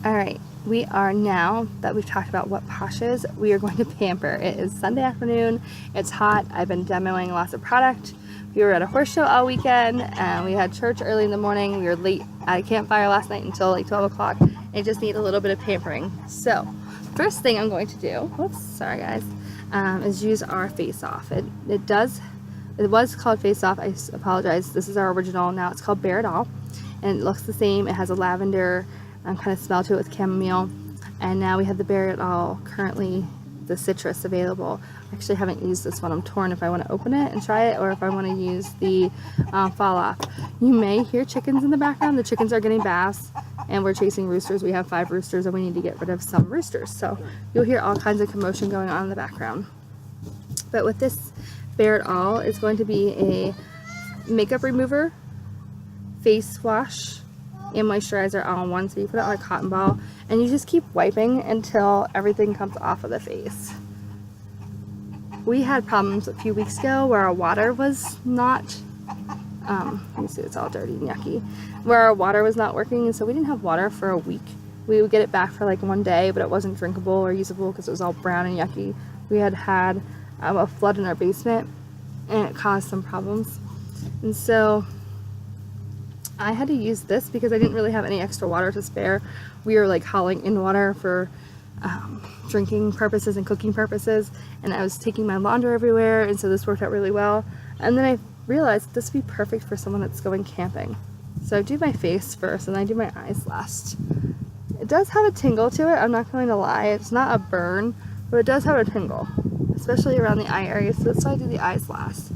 Alright, we are now that we've talked about what Posh is, we are going to Pamper. It is Sunday afternoon, it's hot, I've been demoing lots of product. We were at a horse show all weekend, and we had church early in the morning. We were late at a campfire last night until like 12 o'clock, and just need a little bit of pampering. So, first thing I'm going to do, whoops, sorry guys, is use our Face Off. It was called Face Off, I apologize, this is our original, now it's called Bare It All, and it looks the same. It has a lavender kind of smell to it with chamomile, and now we have the Bare It All, currently the citrus available. I actually haven't used this one. I'm torn if I want to open it and try it or if I want to use the fall off. You may hear chickens in the background. The chickens are getting baths and we're chasing roosters. We have 5 roosters and we need to get rid of some roosters, so you'll hear all kinds of commotion going on in the background. But with this Bare It All, it's going to be a makeup remover, face wash, and moisturizer all in one. So you put it on a cotton ball and you just keep wiping until everything comes off of the face. We had problems a few weeks ago where our water was not, let me see, it's all dirty and yucky, where our water was not working, and so we didn't have water for a week. We would get it back for like one day, but it wasn't drinkable or usable because it was all brown and yucky. We had a flood in our basement and it caused some problems, and so I had to use this because I didn't really have any extra water to spare. We were like hauling in water for drinking purposes and cooking purposes, and I was taking my laundry everywhere, and so this worked out really well. And then I realized this would be perfect for someone that's going camping. So I do my face first and I do my eyes last. It does have a tingle to it, I'm not going to lie. It's not a burn, but it does have a tingle, especially around the eye area, so that's why I do the eyes last.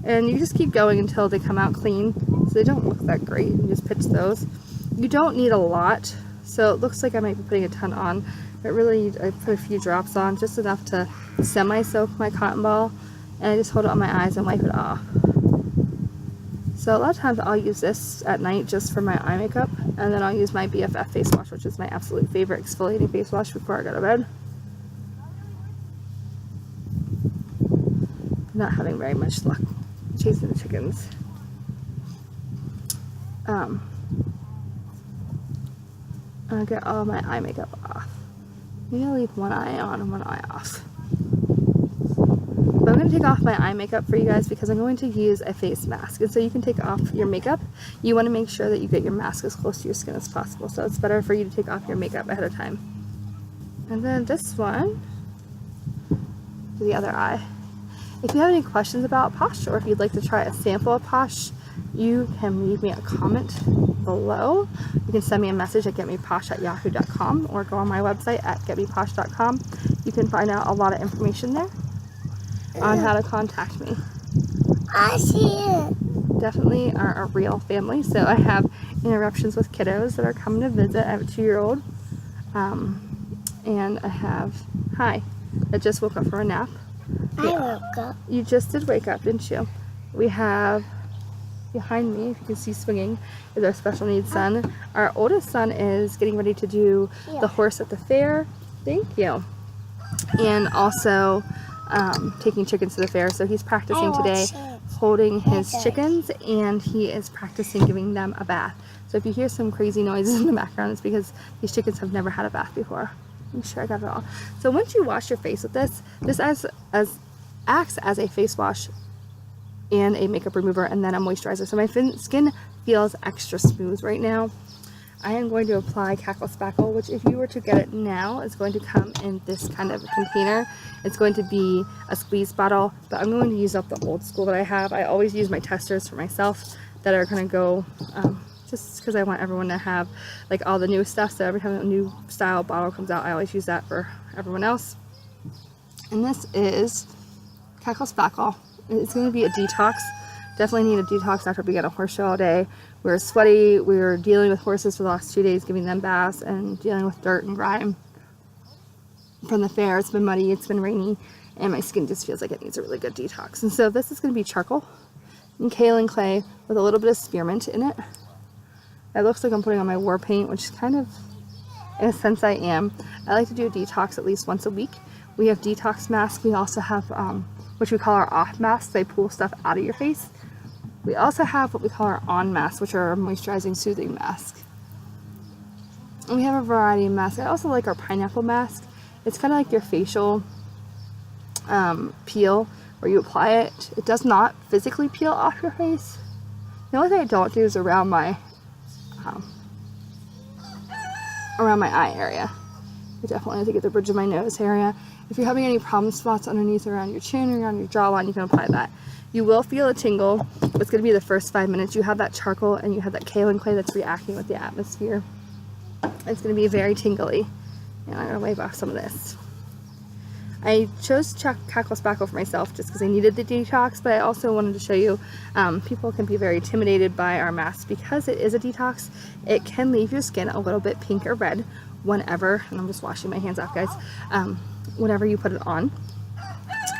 And you just keep going until they come out clean, so they don't look that great. You just pitch those. You don't need a lot, so it looks like I might be putting a ton on, but really I put a few drops on, just enough to semi-soak my cotton ball, and I just hold it on my eyes and wipe it off. So a lot of times I'll use this at night just for my eye makeup, and then I'll use my BFF face wash, which is my absolute favorite exfoliating face wash before I go to bed. I'm not having very much luck chasing the chickens. I'll get all my eye makeup off. Maybe I'll leave one eye on and one eye off. But I'm going to take off my eye makeup for you guys because I'm going to use a face mask. And so you can take off your makeup. You want to make sure that you get your mask as close to your skin as possible. So it's better for you to take off your makeup ahead of time. And then this one, the other eye. If you have any questions about Posh, or if you'd like to try a sample of Posh, you can leave me a comment below. You can send me a message at getmeposh@yahoo.com or go on my website at getmeposh.com. You can find out a lot of information there on how to contact me. I see it. Definitely are a real family, so I have interruptions with kiddos that are coming to visit. I have a 2-year-old, and I have Hi, that just woke up from a nap. I woke up. You just did wake up, didn't you? We have behind me, if you can see swinging, is our special needs son. Our oldest son is getting ready to do the horse at the fair. Thank you. And also taking chickens to the fair. So he's practicing today holding his chickens, and he is practicing giving them a bath. So if you hear some crazy noises in the background, it's because these chickens have never had a bath before. I'm sure I got it all. So once you wash your face with this, this acts as a face wash and a makeup remover and then a moisturizer. So my skin feels extra smooth right now. I am going to apply Cackle Spackle, which if you were to get it now, is going to come in this kind of container. It's going to be a squeeze bottle, but I'm going to use up the old school that I have. I always use my testers for myself that are going to go, just because I want everyone to have like all the new stuff. So every time a new style bottle comes out, I always use that for everyone else. And this is Cackle Spackle. It's going to be a detox. Definitely need a detox after being at a horse show all day. We were sweaty. We were dealing with horses for the last 2 days, giving them baths and dealing with dirt and grime from the fair. It's been muddy, it's been rainy, and my skin just feels like it needs a really good detox. And so this is going to be charcoal and kaolin clay with a little bit of spearmint in it. It looks like I'm putting on my war paint, which kind of, in a sense, I am. I like to do a detox at least once a week. We have detox masks. We also have which we call our off masks. They pull stuff out of your face. We also have what we call our on masks, which are our moisturizing, soothing masks. And we have a variety of masks. I also like our pineapple mask. It's kind of like your facial peel, where you apply it. It does not physically peel off your face. The only thing I don't do is around my eye area. I definitely have to get the bridge of my nose area. If you're having any problem spots underneath around your chin or around your jawline, you can apply that. You will feel a tingle. It's going to be the first 5 minutes. You have that charcoal and you have that kaolin clay that's reacting with the atmosphere. It's going to be very tingly. And I'm going to wave off some of this. I chose Cackle Spackle for myself just because I needed the detox, but I also wanted to show you people can be very intimidated by our mask because it is a detox. It can leave your skin a little bit pink or red whenever, and I'm just washing my hands off, guys, whenever you put it on.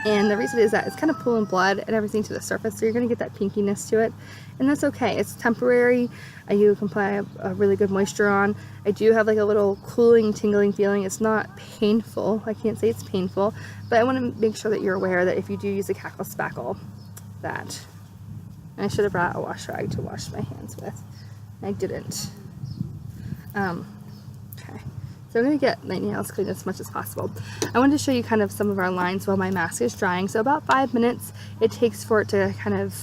And the reason is that it's kind of pulling blood and everything to the surface, so you're going to get that pinkiness to it, and that's okay. It's temporary. You can apply a really good moisture on. I do have like a little cooling, tingling feeling. It's not painful. I can't say it's painful, but I want to make sure that you're aware that if you do use a Cackle Spackle, that, and I should have brought a wash rag to wash my hands with. I didn't. Okay. So I'm going to get my nails cleaned as much as possible. I wanted to show you kind of some of our lines while my mask is drying. So about 5 minutes it takes for it to kind of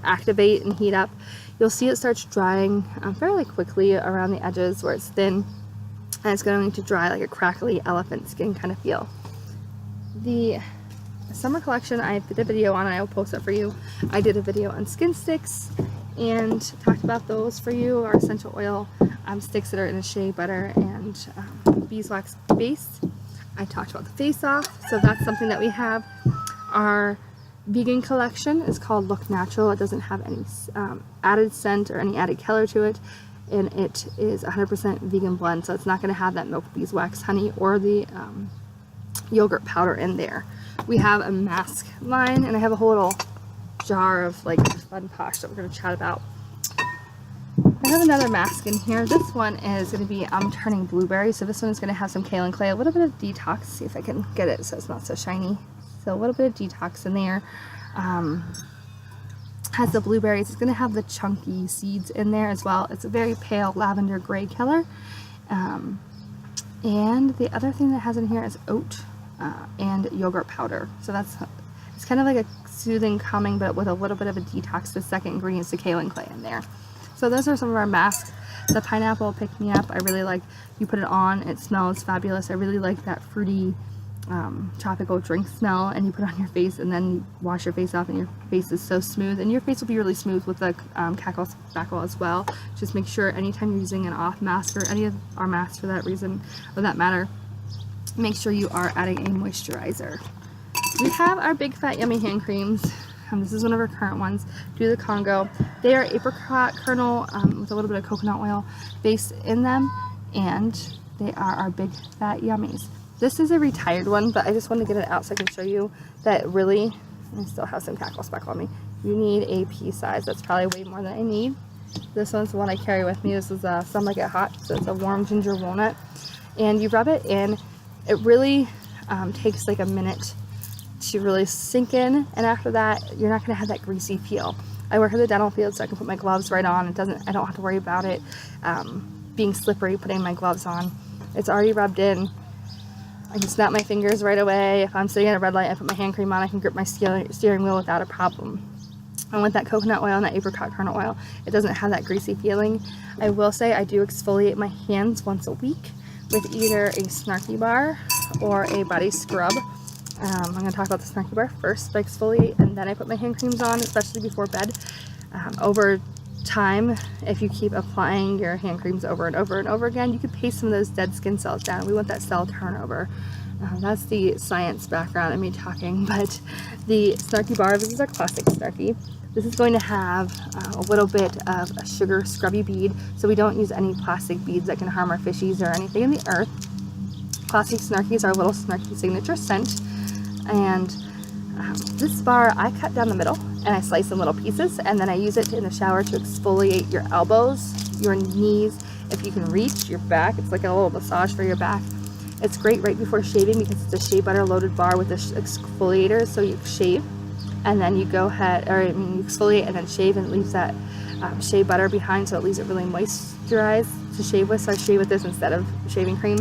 activate and heat up. You'll see it starts drying fairly quickly around the edges where it's thin, and it's going to dry like a crackly elephant skin kind of feel. The summer collection I did a video on, and I will post it for you. I did a video on skin sticks and talked about those for you, our essential oil sticks that are in a shea butter and beeswax base. I talked about the face off, so that's something that we have. Our vegan collection is called Look Natural. It doesn't have any added scent or any added color to it, and it is 100% vegan blend, so it's not going to have that milk beeswax honey or the yogurt powder in there. We have a mask line, and I have a whole little jar of like fun posh that we're going to chat about. I have another mask in here. This one is going to be turning blueberry, so this one is going to have some kaolin clay, a little bit of detox. See if I can get it so it's not so shiny. So a little bit of detox in there. Has the blueberries. It's going to have the chunky seeds in there as well. It's a very pale lavender gray color. And the other thing that has in here is oat and yogurt powder. So it's kind of like a soothing, calming, but with a little bit of a detox. The second ingredient is the kaolin clay in there. So those are some of our masks. The pineapple Pick Me Up, I really like. You put it on, it smells fabulous. I really like that fruity tropical drink smell, and you put it on your face and then you wash your face off and your face is so smooth, and your face will be really smooth with the Cackle Spackle as well. Just make sure anytime you're using an off mask or any of our masks for that reason, for that matter, make sure you are adding a moisturizer. We have our Big Fat Yummy hand creams. This is one of our current ones, Do the Congo. They are apricot kernel with a little bit of coconut oil base in them, and they are our Big Fat Yummies. This is a retired one, but I just wanted to get it out so I can show you that really, I still have some Cackle Spackle on me, you need a pea size. That's probably way more than I need. This one's the one I carry with me. This is Some Like It Hot, so it's a warm ginger walnut. And you rub it in. It really takes like a minute to really sink in, and after that you're not going to have that greasy feel. I work in the dental field, so I can put my gloves right on. I don't have to worry about it being slippery putting my gloves on. It's already rubbed in. I can snap my fingers right away. If I'm sitting at a red light, I put my hand cream on, I can grip my steering wheel without a problem. And with that coconut oil and that apricot kernel oil, it doesn't have that greasy feeling. I will say I do exfoliate my hands once a week with either a Snarky bar or a body scrub. I'm going to talk about the Snarky bar first. I exfoliate and then I put my hand creams on, especially before bed. Over time, if you keep applying your hand creams over and over and over again, you could paste some of those dead skin cells down. We want that cell turnover. That's the science background of me talking, but the Snarky bar, this is our classic Snarky. This is going to have a little bit of a sugar scrubby bead, so we don't use any plastic beads that can harm our fishies or anything in the earth. Classic Snarky is our little Snarky signature scent, and this bar I cut down the middle and I slice in little pieces, and then I use it in the shower to exfoliate your elbows, your knees, if you can reach your back. It's like a little massage for your back. It's great right before shaving because it's a shea butter loaded bar with the exfoliator, so you shave and then you go ahead, or you exfoliate and then shave, and it leaves that shea butter behind, so it leaves it really moisturized to shave with, so I shave with this instead of shaving cream.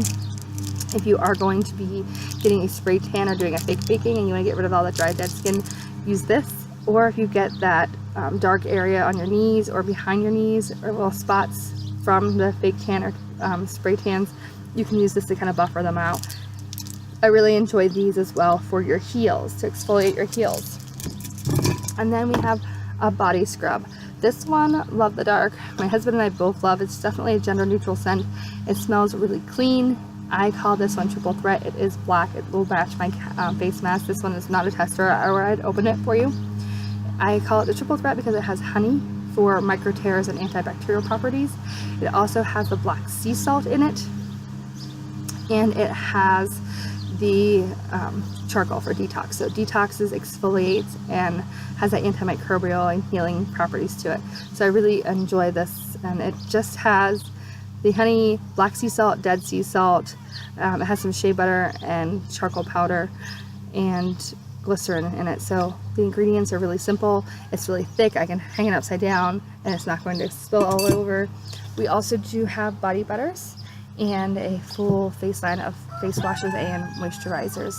If you are going to be getting a spray tan or doing a fake baking and you want to get rid of all that dry dead skin, use this. Or if you get that dark area on your knees or behind your knees or little spots from the fake tan or spray tans, you can use this to kind of buffer them out. I really enjoy these as well for your heels, to exfoliate your heels. And then we have a body scrub. This one, Love the Dark, my husband and I both love. It's definitely a gender neutral scent. It smells really clean. I call this one Triple Threat. It is black. It will match my face mask. This one is not a tester, or I'd open it for you. I call it the Triple Threat because it has honey for micro tears and antibacterial properties. It also has the black sea salt in it, and it has the charcoal for detox. So detoxes, exfoliates, and has that antimicrobial and healing properties to it. So I really enjoy this, and it just has the honey, black sea salt, dead sea salt. It has some shea butter and charcoal powder and glycerin in it. So the ingredients are really simple. It's really thick. I can hang it upside down and it's not going to spill all over. We also do have body butters and a full face line of face washes and moisturizers.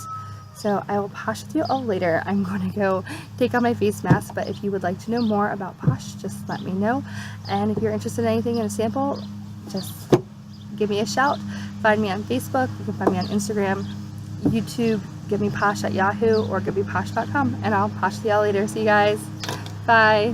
So I will Posh with you all later. I'm going to go take on my face mask, but if you would like to know more about Posh, just let me know. And if you're interested in anything in a sample, just give me a shout. Find me on Facebook. You can find me on Instagram, YouTube. Give me Posh at Yahoo or give me Posh.com, and I'll Posh to y'all later. See you guys. Bye.